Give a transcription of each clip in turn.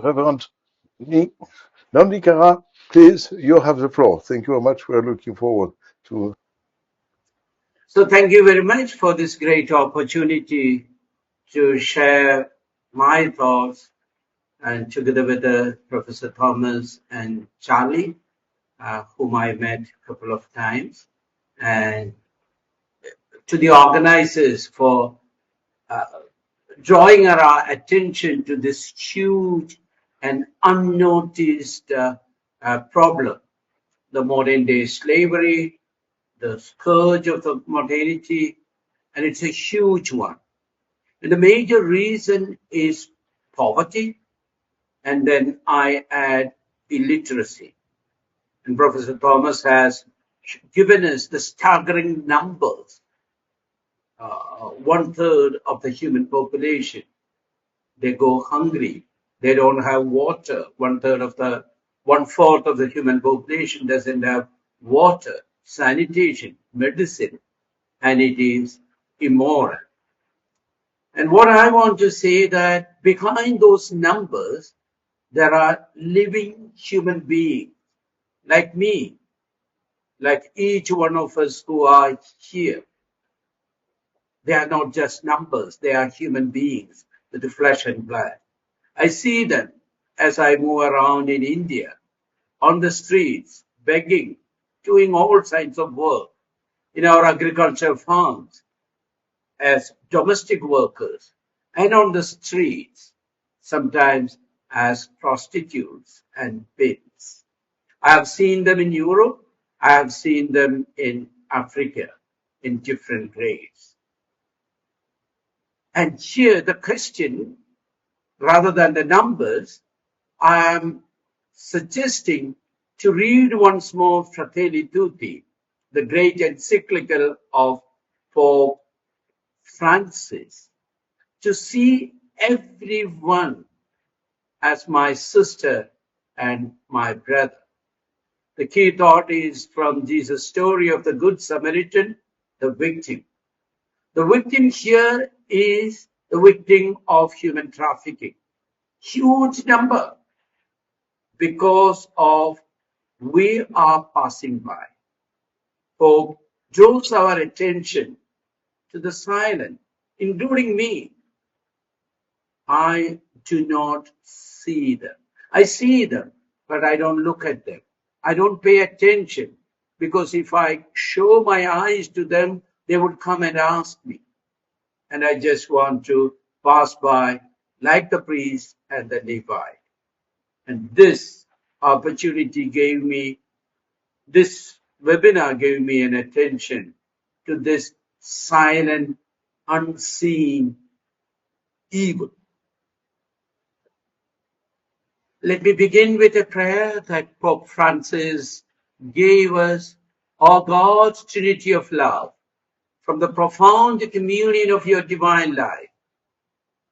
Reverend Nandhikkara, please, you have the floor. Thank you very much. We are looking forward to. So thank you very much for this great opportunity to share my thoughts and together with Professor Thomas and Charlie, whom I met a couple of times, and to the organizers for uh, drawing our attention to this huge and unnoticed problem, the modern day slavery, the scourge of the modernity, and it's a huge one. And the major reason is poverty, and then I add illiteracy. And Professor Thomas has given us the staggering numbers. 1/3 of the human population, they go hungry. They don't have water. 1/4 of the human population doesn't have water, sanitation, medicine, and it is immoral. And what I want to say that behind those numbers, there are living human beings like me, like each one of us who are here. They are not just numbers, they are human beings with the flesh and blood. I see them as I move around in India, on the streets, begging, doing all kinds of work in our agricultural farms, as domestic workers, and on the streets, sometimes as prostitutes and pimps. I have seen them in Europe, I have seen them in Africa in different grades. And here the question, rather than the numbers, I am suggesting to read once more Fratelli Tutti, the great encyclical of Pope Francis, to see everyone as my sister and my brother. The key thought is from Jesus' story of the Good Samaritan, the victim. The victim here is the victim of human trafficking. Huge number, because of we are passing by. Pope draws our attention to the silent, including me. I do not see them. I see them, but I don't look at them. I don't pay attention, because if I show my eyes to them, they would come and ask me. And I just want to pass by like the priest and the Levite. And this opportunity gave me, this webinar gave me an attention to this silent, unseen evil. Let me begin with a prayer that Pope Francis gave us. O God, Trinity of love, from the profound communion of your divine life,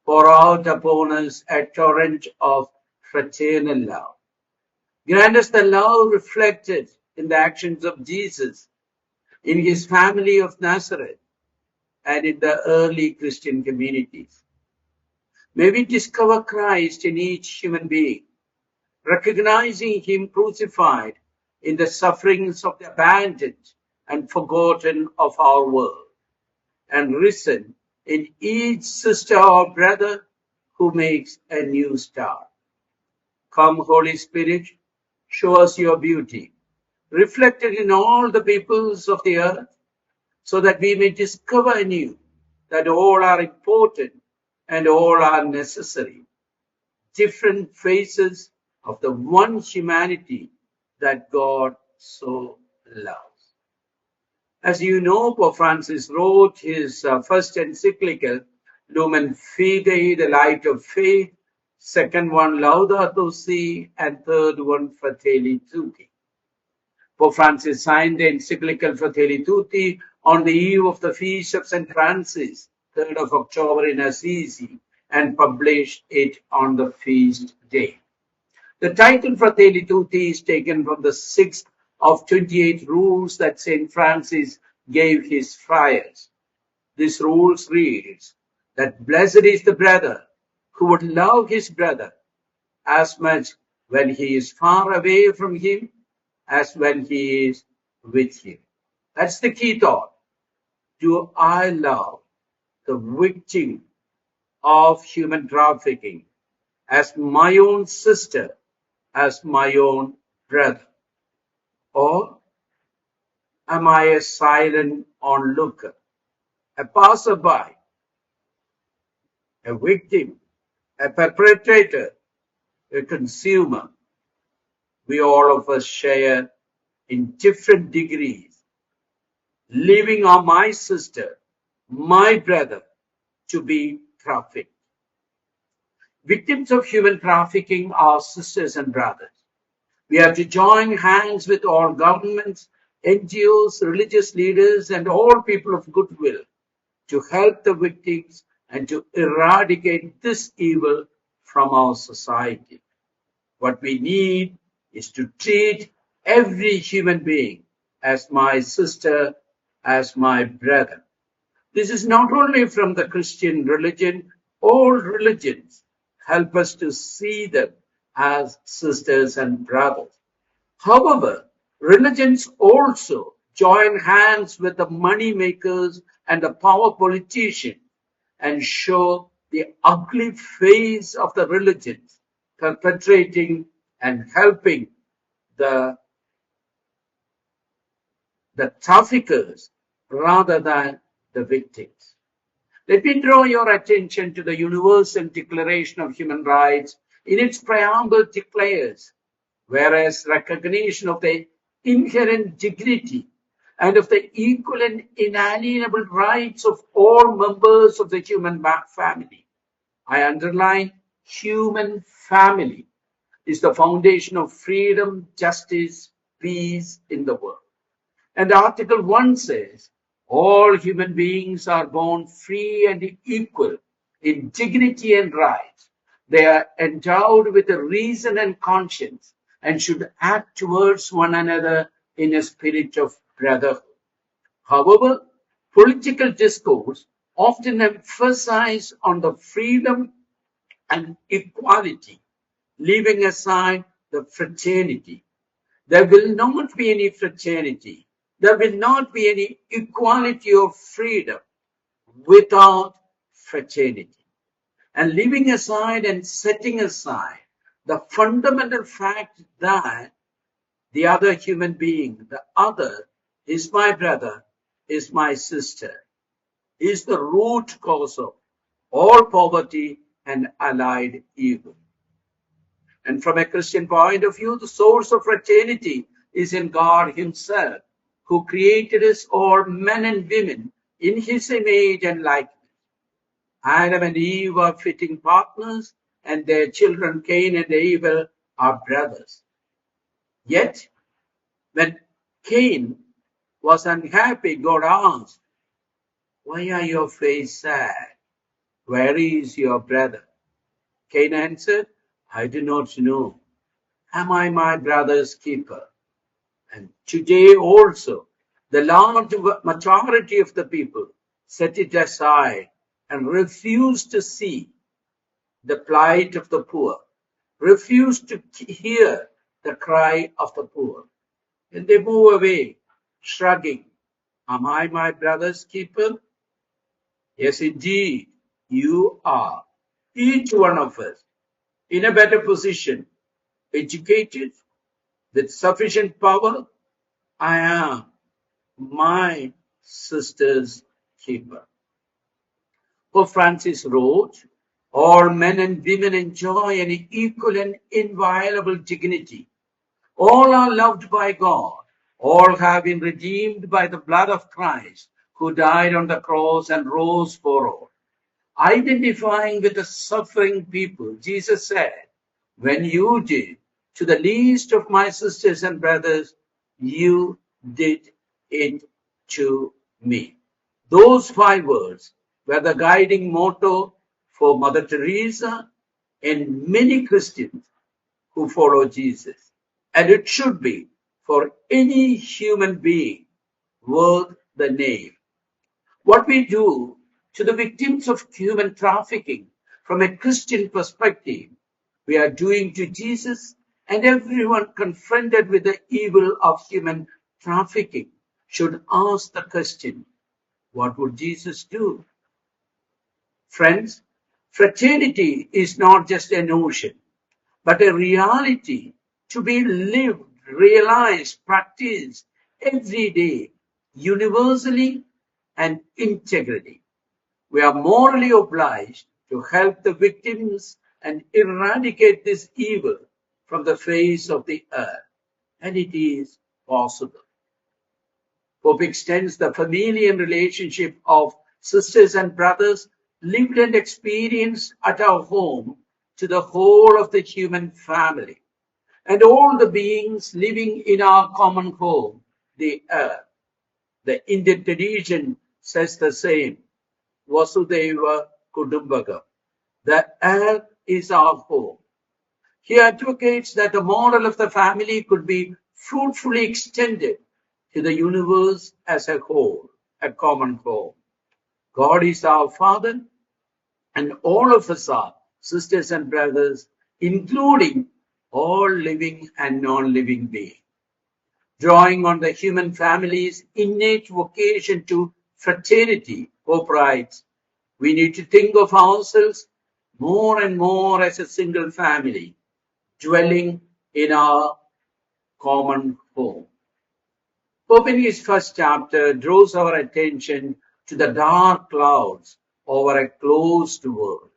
pour out upon us a torrent of fraternal love. Grant us the love reflected in the actions of Jesus, in his family of Nazareth, and in the early Christian communities. May we discover Christ in each human being, recognizing him crucified in the sufferings of the abandoned and forgotten of our world, and risen in each sister or brother who makes a new start. Come, Holy Spirit, show us your beauty, reflected in all the peoples of the earth, so that we may discover anew that all are important and all are necessary, different faces of the one humanity that God so loves. As you know, Pope Francis wrote his first encyclical, Lumen Fidei, the light of faith, second one, Laudato Si, and third one, Fratelli Tutti. Pope Francis signed the encyclical Fratelli Tutti on the eve of the feast of St. Francis, 3rd of October in Assisi, and published it on the feast day. The title Fratelli Tutti is taken from the 6th of 28 rules that St. Francis gave his friars. This rules reads that blessed is the brother who would love his brother as much when he is far away from him as when he is with him. That's the key thought. Do I love the victim of human trafficking as my own sister, as my own brother? Or am I a silent onlooker, a passerby, a victim, a perpetrator, a consumer? We all of us share in different degrees, leaving on my sister, my brother, to be trafficked. Victims of human trafficking are sisters and brothers. We have to join hands with all governments, NGOs, religious leaders, and all people of goodwill to help the victims and to eradicate this evil from our society. What we need is to treat every human being as my sister, as my brother. This is not only from the Christian religion, all religions help us to see them as sisters and brothers. However, religions also join hands with the money makers and the power politicians and show the ugly face of the religions, perpetrating and helping the traffickers rather than the victims. Let me draw your attention to the Universal Declaration of Human Rights. In its preamble declares, whereas recognition of the inherent dignity and of the equal and inalienable rights of all members of the human family. I underline human family is the foundation of freedom, justice, peace in the world. And Article 1 says, all human beings are born free and equal in dignity and rights. They are endowed with a reason and conscience and should act towards one another in a spirit of brotherhood. However, political discourse often emphasizes on the freedom and equality, leaving aside the fraternity. There will not be any fraternity. There will not be any equality of freedom without fraternity. And leaving aside and setting aside the fundamental fact that the other human being, the other, is my brother, is my sister, is the root cause of all poverty and allied evil. And from a Christian point of view, the source of fraternity is in God Himself, who created us all, men and women, in His image and likeness. Adam and Eve are fitting partners, and their children Cain and Abel are brothers. Yet, when Cain was unhappy, God asked, "Why are your face sad? Where is your brother?" Cain answered, "I do not know. Am I my brother's keeper?" And today also, the large majority of the people set it aside and refuse to see the plight of the poor, refuse to hear the cry of the poor. And they move away, shrugging. Am I my brother's keeper? Yes, indeed, you are. Each one of us in a better position, educated, with sufficient power. I am my sister's keeper. Pope Francis wrote, all men and women enjoy an equal and inviolable dignity. All are loved by God. All have been redeemed by the blood of Christ, who died on the cross and rose for all. Identifying with the suffering people, Jesus said, when you did to the least of my sisters and brothers, you did it to me. Those 5 words were the guiding motto for Mother Teresa and many Christians who follow Jesus. And it should be for any human being worth the name. What we do to the victims of human trafficking from a Christian perspective we are doing to Jesus, and everyone confronted with the evil of human trafficking should ask the question, what would Jesus do? Friends, fraternity is not just a notion, but a reality to be lived, realized, practiced every day, universally and integrally. We are morally obliged to help the victims and eradicate this evil from the face of the earth. And it is possible. Pope extends the familial relationship of sisters and brothers lived and experienced at our home to the whole of the human family and all the beings living in our common home, the earth. The Indian tradition says the same. Vasudeva Kudumbakam. The earth is our home. He advocates that the model of the family could be fruitfully extended to the universe as a whole, a common home. God is our Father, and all of us are sisters and brothers, including all living and non-living beings. Drawing on the human family's innate vocation to fraternity, Pope writes, we need to think of ourselves more and more as a single family, dwelling in our common home. Pope in his first chapter draws our attention to the dark clouds over a closed world.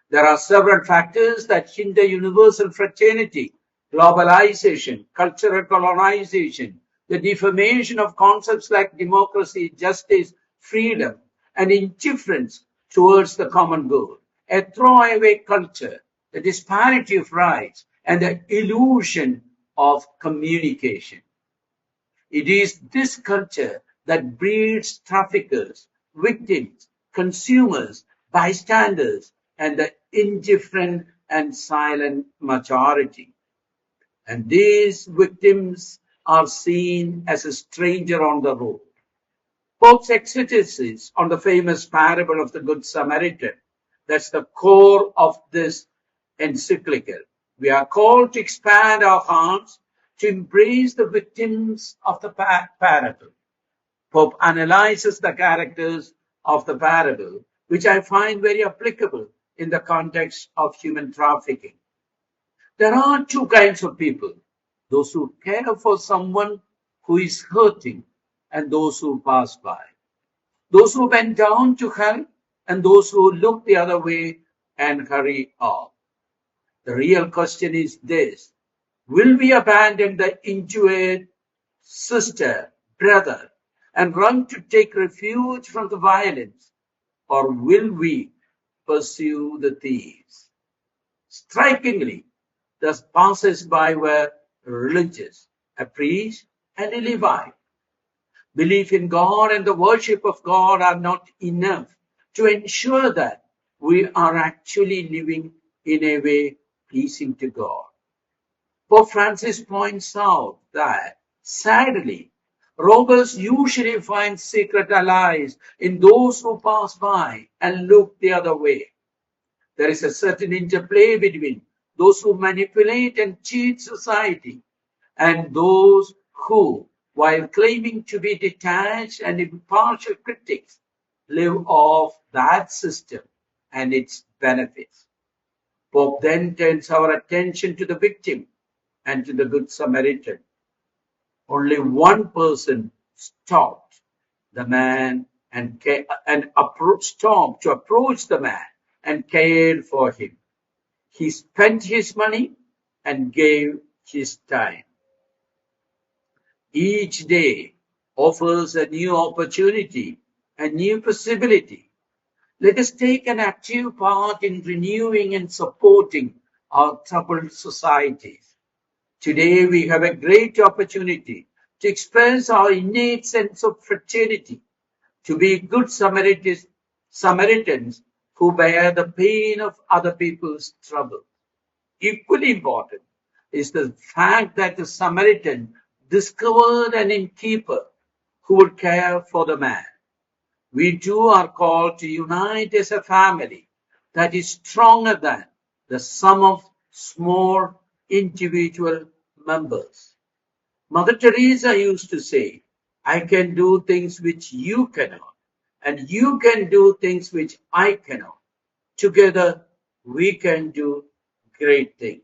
There are several factors that hinder universal fraternity: globalization, cultural colonization, the deformation of concepts like democracy, justice, freedom, and indifference towards the common good, a throwaway culture, the disparity of rights, and the illusion of communication. It is this culture that breeds traffickers, victims, consumers, bystanders, and the indifferent and silent majority. And these victims are seen as a stranger on the road. Pope's exegesis on the famous parable of the Good Samaritan, that's the core of this encyclical. We are called to expand our hearts to embrace the victims of the parable. Pope analyzes the characters of the parable, which I find very applicable in the context of human trafficking. There are two kinds of people: those who care for someone who is hurting and those who pass by, those who bend down to help and those who look the other way and hurry off. The real question is this: will we abandon the injured sister, brother, and run to take refuge from the violence, or will we pursue the thieves? Strikingly, the passers-by were religious, a priest and a Levite. Belief in God and the worship of God are not enough to ensure that we are actually living in a way pleasing to God. Pope Francis points out that, sadly, robbers usually find secret allies in those who pass by and look the other way. There is a certain interplay between those who manipulate and cheat society and those who, while claiming to be detached and impartial critics, live off that system and its benefits. Pope then turns our attention to the victim and to the Good Samaritan. Only one person stopped the man stopped to approach the man and cared for him. He spent his money and gave his time. Each day offers a new opportunity, a new possibility. Let us take an active part in renewing and supporting our troubled societies. Today we have a great opportunity to express our innate sense of fraternity, to be good Samaritans who bear the pain of other people's trouble. Equally important is the fact that the Samaritan discovered an innkeeper who would care for the man. We too are called to unite as a family that is stronger than the sum of small individual members. Mother Teresa used to say, I can do things which you cannot, and you can do things which I cannot. Together, we can do great things.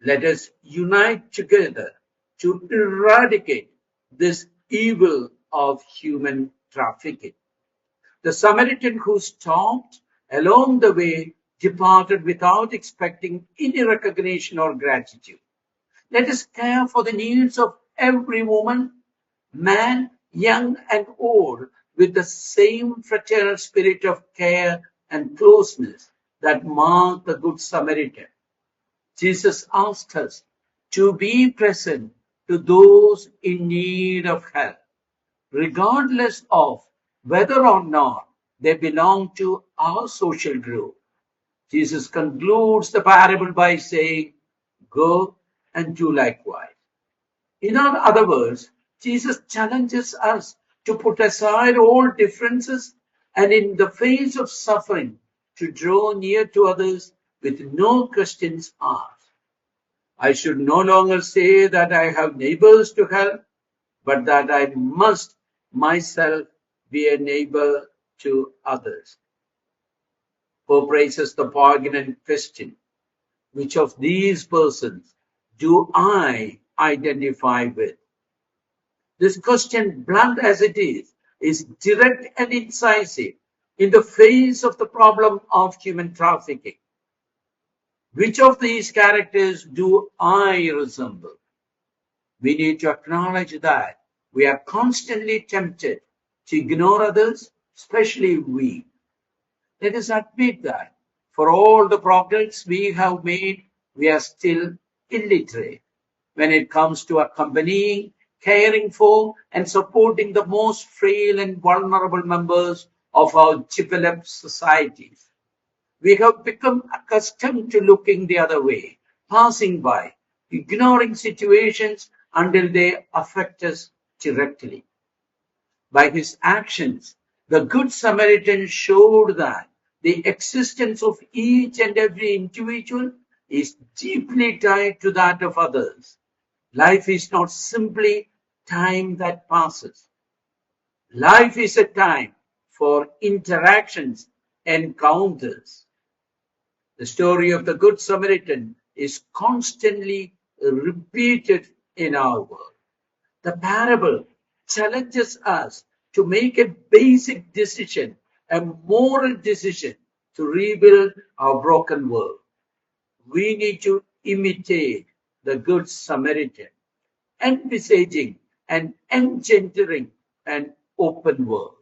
Let us unite together to eradicate this evil of human trafficking. The Samaritan who stopped along the way departed without expecting any recognition or gratitude. Let us care for the needs of every woman, man, young and old, with the same fraternal spirit of care and closeness that marked the Good Samaritan. Jesus asked us to be present to those in need of help, regardless of whether or not they belong to our social group. Jesus concludes the parable by saying, Go and do likewise. In other words, Jesus challenges us to put aside all differences and in the face of suffering to draw near to others with no questions asked. I should no longer say that I have neighbors to help, but that I must myself be a neighbor to others. Pope raises the poignant question, which of these persons do I identify with? This question, blunt as it is direct and incisive in the face of the problem of human trafficking. Which of these characters do I resemble? We need to acknowledge that we are constantly tempted to ignore others, especially we. Let us admit that for all the progress we have made, we are still illiterate when it comes to accompanying, caring for, and supporting the most frail and vulnerable members of our developed societies. We have become accustomed to looking the other way, passing by, ignoring situations until they affect us directly. By his actions, the Good Samaritan showed that the existence of each and every individual is deeply tied to that of others. Life is not simply time that passes. Life is a time for interactions, encounters. The story of the Good Samaritan is constantly repeated in our world. The parable challenges us to make a basic decision, a moral decision to rebuild our broken world. We need to imitate the Good Samaritan, envisaging and engendering an open world.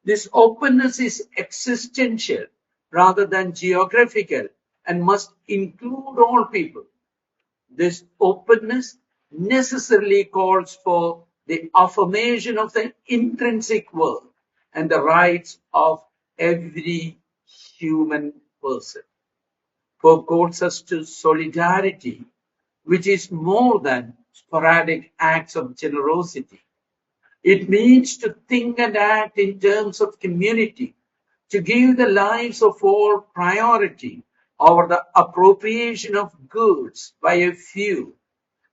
This openness is existential rather than geographical and must include all people. This openness necessarily calls for the affirmation of the intrinsic world and the rights of every human person. Pope calls us to solidarity, which is more than sporadic acts of generosity. It means to think and act in terms of community, to give the lives of all priority over the appropriation of goods by a few,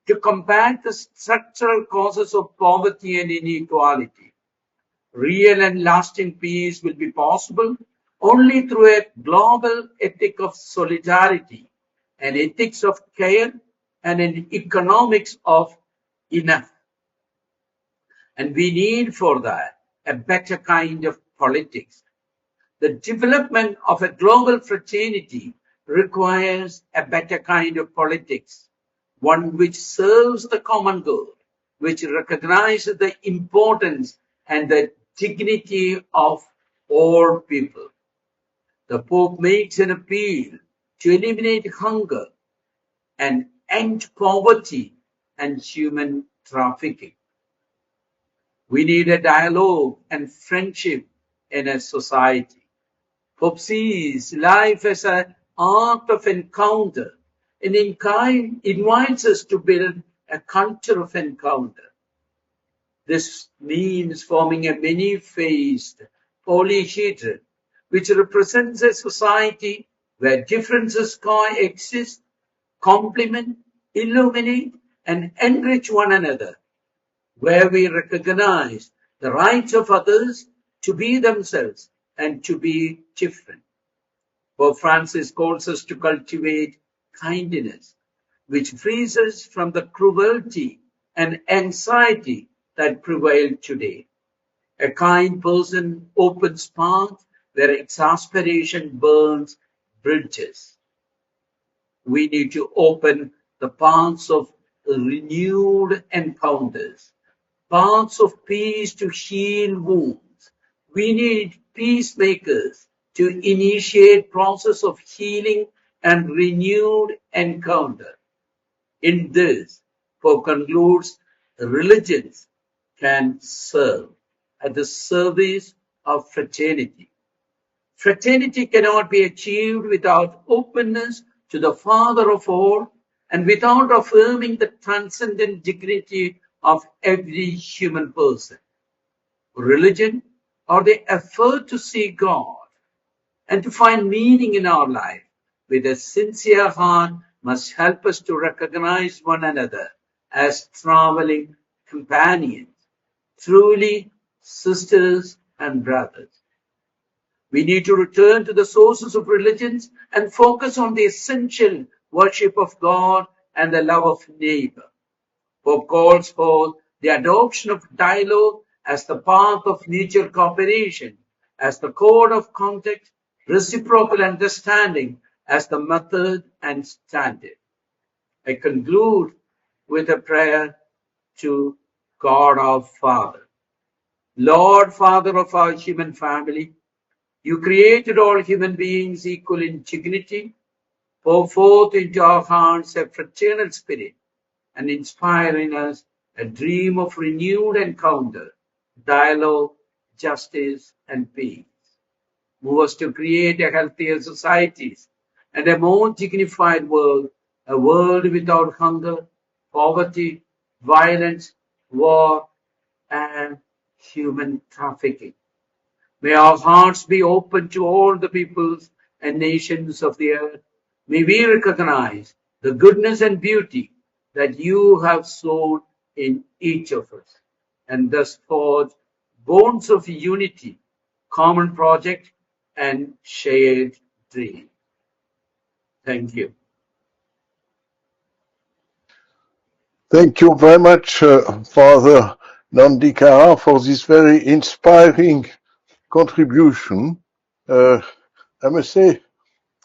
to combat the structural causes of poverty and inequality. Real and lasting peace will be possible only through a global ethic of solidarity, an ethics of care, and an economics of enough. And we need for that a better kind of politics. The development of a global fraternity requires a better kind of politics, one which serves the common good, which recognizes the importance and the dignity of all people. The Pope makes an appeal to eliminate hunger and end poverty and human trafficking. We need a dialogue and friendship in a society. Pope sees life as an art of encounter and invites us to build a culture of encounter. This means forming a many-faced polyhedron, which represents a society where differences coexist, complement, illuminate, and enrich one another, where we recognize the rights of others to be themselves and to be different. Pope Francis calls us to cultivate kindness, which frees us from the cruelty and anxiety that prevail today. A kind person opens paths where exasperation burns bridges. We need to open the paths of renewed encounters, paths of peace to heal wounds. We need peacemakers to initiate process of healing and renewed encounter. In this, Pope concludes, religions can serve at the service of fraternity. Fraternity cannot be achieved without openness to the Father of all and without affirming the transcendent dignity of every human person. Religion, or the effort to see God and to find meaning in our life with a sincere heart, must help us to recognize one another as traveling companions, truly sisters and brothers. We need to return to the sources of religions and focus on the essential worship of God and the love of neighbor. Pope calls for the adoption of dialogue as the path of mutual cooperation, as the code of conduct, reciprocal understanding as the method and standard. I conclude with a prayer to God our Father. Lord, Father of our human family, you created all human beings equal in dignity. Pour forth into our hearts a fraternal spirit and inspire in us a dream of renewed encounter, dialogue, justice, and peace. Move us to create a healthier societies and a more dignified world, a world without hunger, poverty, violence, war, and human trafficking. May our hearts be open to all the peoples and nations of the earth. May we recognize the goodness and beauty that you have sown in each of us, and thus forge bonds of unity, common project, and shared dream. Thank you. Thank you very much, Father Nandhikkara, for this very inspiring contribution. I must say,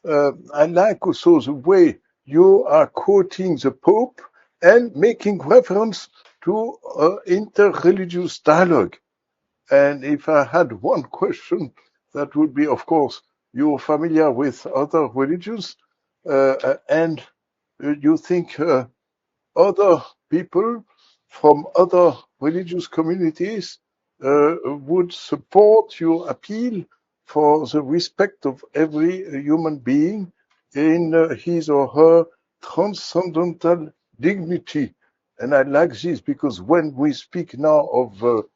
I like also the way you are quoting the Pope and making reference to interreligious dialogue. And if I had one question, that would be, of course, you're familiar with other religions, and you think other people from other religious communities would support your appeal for the respect of every human being in his or her transcendental dignity. And I like this because when we speak now of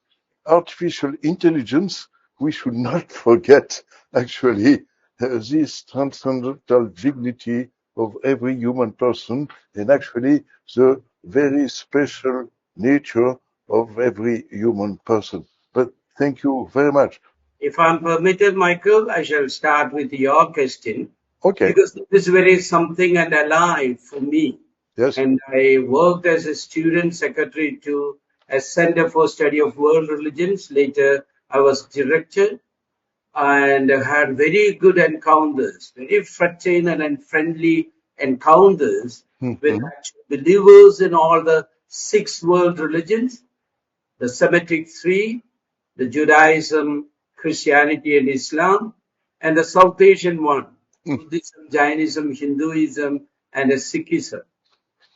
artificial intelligence, we should not forget actually this transcendental dignity of every human person and actually the very special nature of every human person. But thank you very much. If I'm permitted, Michael, I shall start with your question. Okay. Because this is very something and alive for me. Yes. And I worked as a student secretary to a Center for Study of World Religions. Later, I was director and had very good encounters, very fraternal and friendly encounters with believers in all the 6 world religions, the Semitic 3, the Judaism, Christianity, and Islam, and the South Asian one, Buddhism, Jainism, Hinduism, and Sikhism.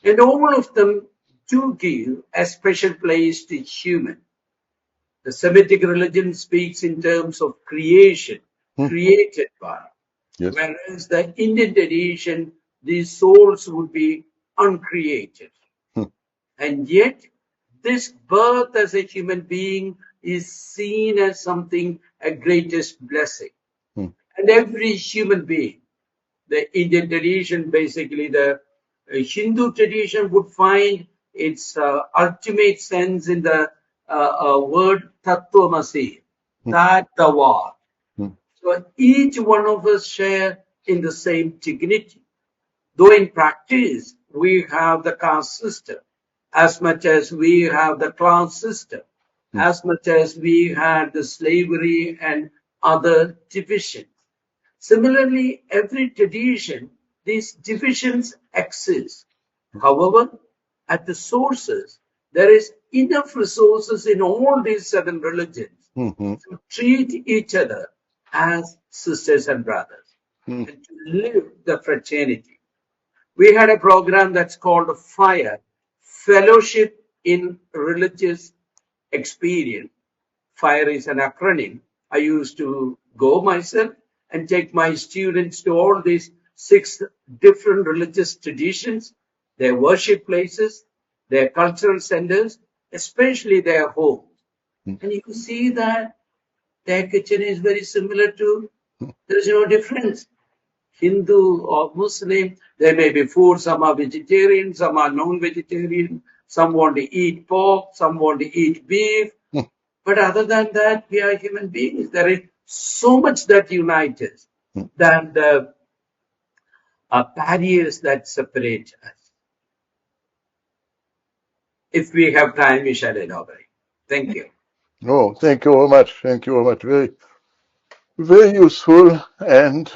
And all of them do give a special place to human. The Semitic religion speaks in terms of creation, created by. Yes. Whereas the Indian tradition, these souls would be uncreated. And yet, this birth as a human being is seen as something, a greatest blessing. And every human being, the Indian tradition, basically the A Hindu tradition would find its ultimate sense in the word Tattvamasi, that thou art. So each one of us share in the same dignity. Though in practice, we have the caste system as much as we have the class system, as much as we had the slavery and other divisions. Similarly, every tradition, these divisions exist. However, at the sources, there is enough resources in all these seven religions to treat each other as sisters and brothers and to live the fraternity. We had a program that's called FIRE, Fellowship in Religious Experience. FIRE is an acronym. I used to go myself and take my students to all these 6 different religious traditions, their worship places, their cultural centers, especially their homes. And you see that their kitchen is very similar to, there is no difference. Hindu or Muslim, there may be food, some are vegetarian, some are non-vegetarian, some want to eat pork, some want to eat beef. But other than that, we are human beings. There is so much that unites us than the barriers that separate us. If we have time, we shall elaborate. Thank you. No, thank you very much. Thank you very much. Very, very useful. And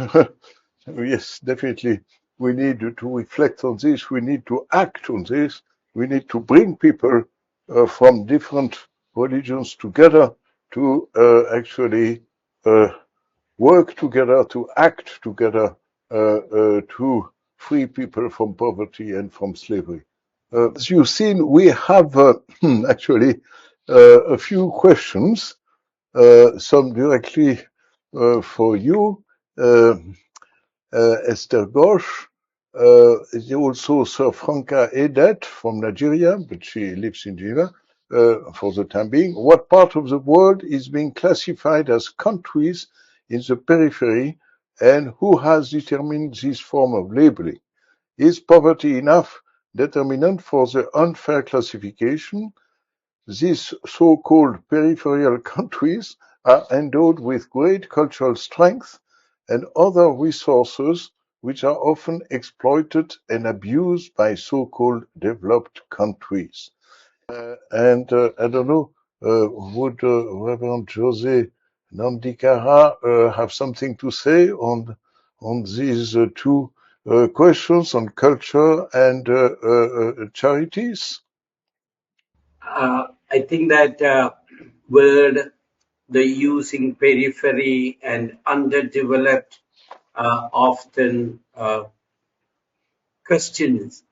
yes, definitely, we need to reflect on this. We need to act on this. We need to bring people from different religions together to actually work together, to act together, to free people from poverty and from slavery. As you've seen, we have actually a few questions, some directly for you, Esther Ghosh. Also Sir Franca Edet from Nigeria, but she lives in Geneva for the time being. What part of the world is being classified as countries in the periphery, and who has determined this form of labeling? Is poverty enough determinant for the unfair classification? These so-called peripheral countries are endowed with great cultural strength and other resources which are often exploited and abused by so-called developed countries. I don't know, would Reverend Jose Nandhikkara have something to say on these two questions on culture and charities? I think that word, the using periphery and underdeveloped often questions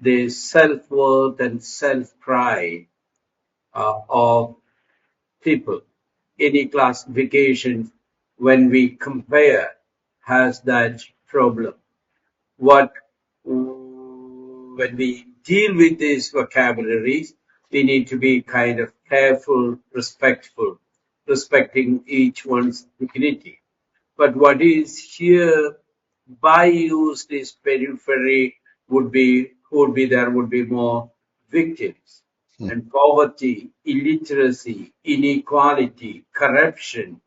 the self-worth and self-pride of people. Any classification, when we compare, has that problem. When we deal with these vocabularies, we need to be kind of careful, respectful, respecting each one's dignity. But what is here by use this periphery would be there would be more victims. And poverty, illiteracy, inequality, corruption,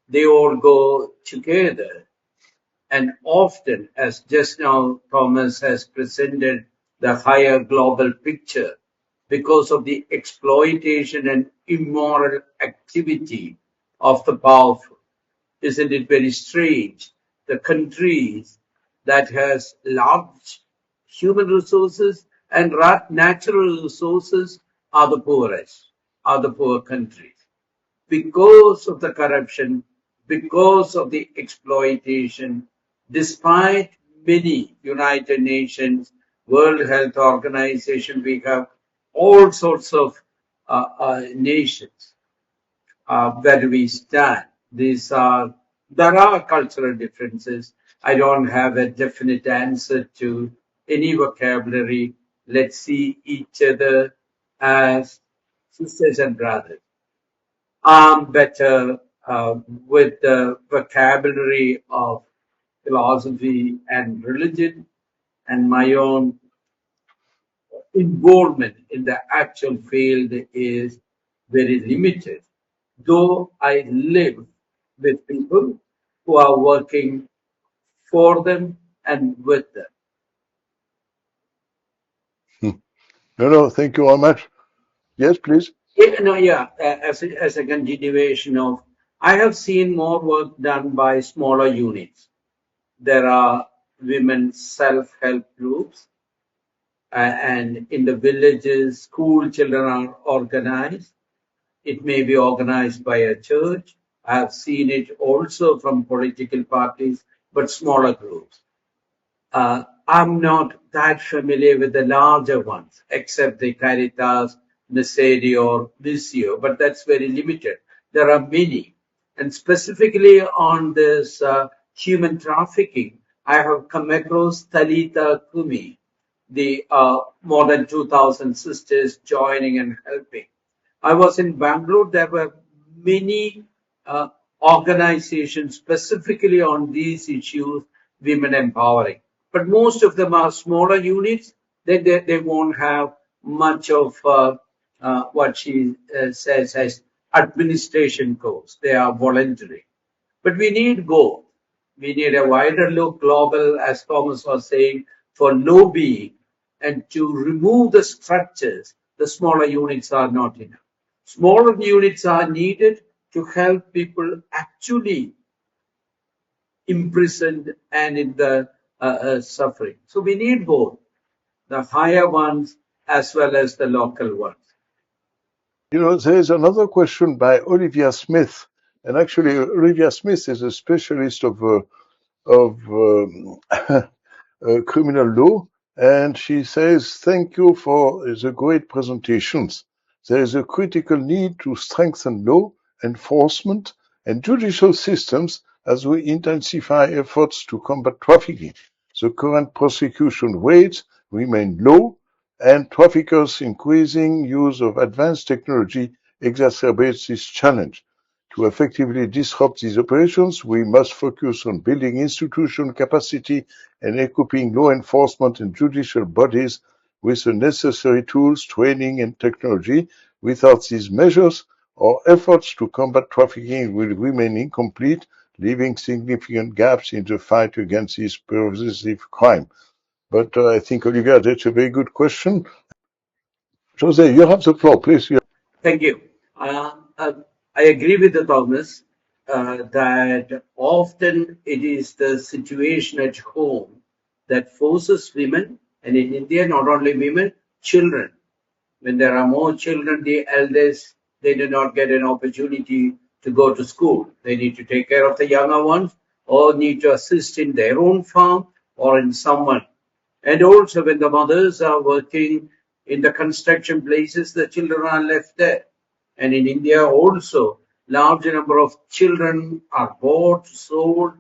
they all go together. And often, as just now Thomas has presented the higher global picture, because of the exploitation and immoral activity of the powerful. Isn't it very strange? The countries that has large human resources and natural resources are the poorest, are the poor countries. Because of the corruption, because of the exploitation, despite many United Nations, World Health Organization, we have all sorts of nations where we stand. There are cultural differences. I don't have a definite answer to any vocabulary. Let's see each other as sisters and brothers. I'm better with the vocabulary of philosophy and religion and my own involvement in the actual field is very limited, though I live with people who are working for them and with them. No, thank you very much. Yes, please. As a continuation of, I have seen more work done by smaller units. There are women self-help groups, and in the villages, school children are organized. It may be organized by a church. I have seen it also from political parties, but smaller groups. I'm not that familiar with the larger ones, except the Caritas, Miseri, or Visio, but that's very limited. There are many. And specifically on this human trafficking, I have come across Talita Kumi, the more than 2,000 sisters joining and helping. I was in Bangalore. There were many uh, organizations specifically on these issues, women empowering. But most of them are smaller units. They won't have much of what she says as administration costs. They are voluntary. But we need both. We need a wider look, global, as Thomas was saying, for lobbying and to remove the structures. The smaller units are not enough. Smaller units are needed to help people actually imprisoned and in the suffering. So we need both the higher ones as well as the local ones. There is another question by Olivia Smith, and actually Olivia Smith is a specialist of criminal law, and she says, "Thank you for the great presentations. There is a critical need to strengthen law enforcement and judicial systems as we intensify efforts to combat trafficking. The current prosecution rates remain low, and traffickers' increasing use of advanced technology exacerbates this challenge. To effectively disrupt these operations, we must focus on building institutional capacity and equipping law enforcement and judicial bodies with the necessary tools, training, and technology. Without these measures, our efforts to combat trafficking will remain incomplete, leaving significant gaps in the fight against this pervasive crime." But I think, Olivia, that's a very good question. Jose, you have the floor, please. Thank you. I agree with the Thomas that often it is the situation at home that forces women, and in India, not only women, children. When there are more children, the eldest, they do not get an opportunity to go to school. They need to take care of the younger ones or need to assist in their own farm or in someone. And also when the mothers are working in the construction places, the children are left there. And in India also, large number of children are bought, sold,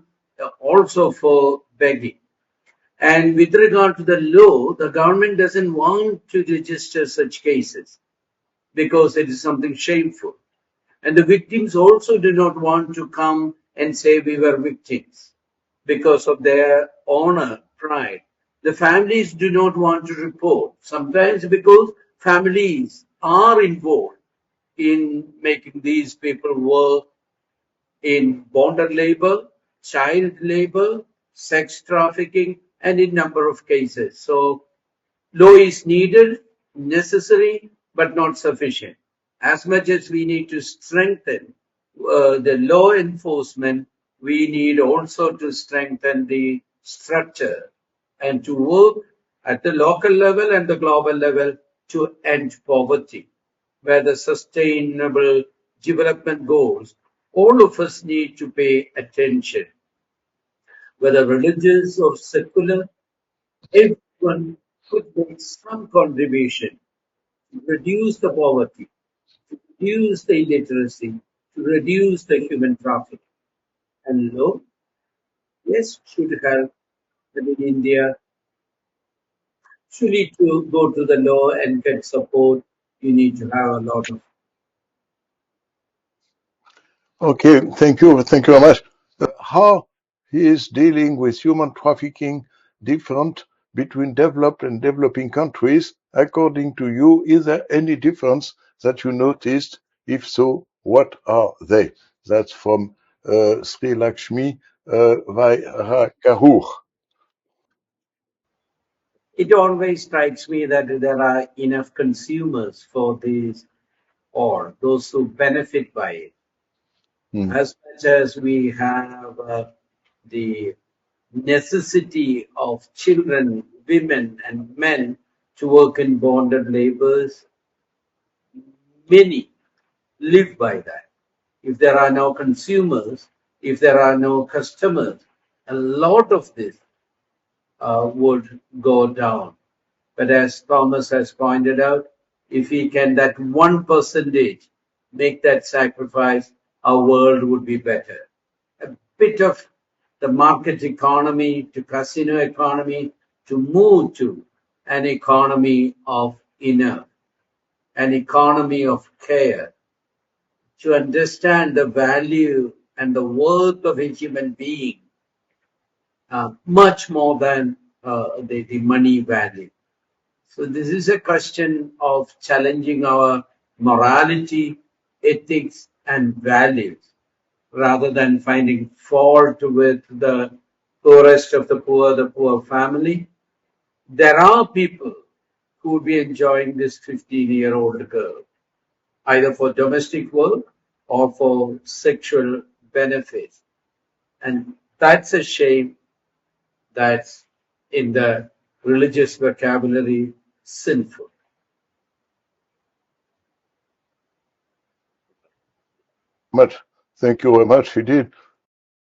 also for begging. And with regard to the law, the government doesn't want to register such cases because it is something shameful. And the victims also do not want to come and say we were victims because of their honor, pride. The families do not want to report, sometimes because families are involved in making these people work in bonded labor, child labor, sex trafficking, and in number of cases. So law is needed, necessary, but not sufficient. As much as we need to strengthen the law enforcement, we need also to strengthen the structure and to work at the local level and the global level to end poverty, where the sustainable development goals, all of us need to pay attention, whether religious or secular. Everyone could make some contribution to reduce the poverty, to reduce the illiteracy, to reduce the human trafficking. And law, yes, should help. But in India, actually to go to the law and get support, you need to have a lot of. Okay, thank you very much. How he is dealing with human trafficking different between developed and developing countries? According to you, is there any difference that you noticed? If so, what are they? That's from Sri Lakshmi Vairagahur. It always strikes me that there are enough consumers for these or those who benefit by it. As much as we have the necessity of children, women, and men to work in bonded labors, many live by that. If there are no consumers, if there are no customers, a lot of this would go down. But as Thomas has pointed out, if we can that 1% make that sacrifice, our world would be better. A bit of the market economy to casino economy to move to an economy of inner, an economy of care, to understand the value and the worth of a human being much more than the money value. So this is a question of challenging our morality, ethics, and values, rather than finding fault with the poorest of the poor family. There are people who would be enjoying this 15-year-old girl, either for domestic work or for sexual benefits. And that's a shame. That's in the religious vocabulary sinful. Thank you very much indeed.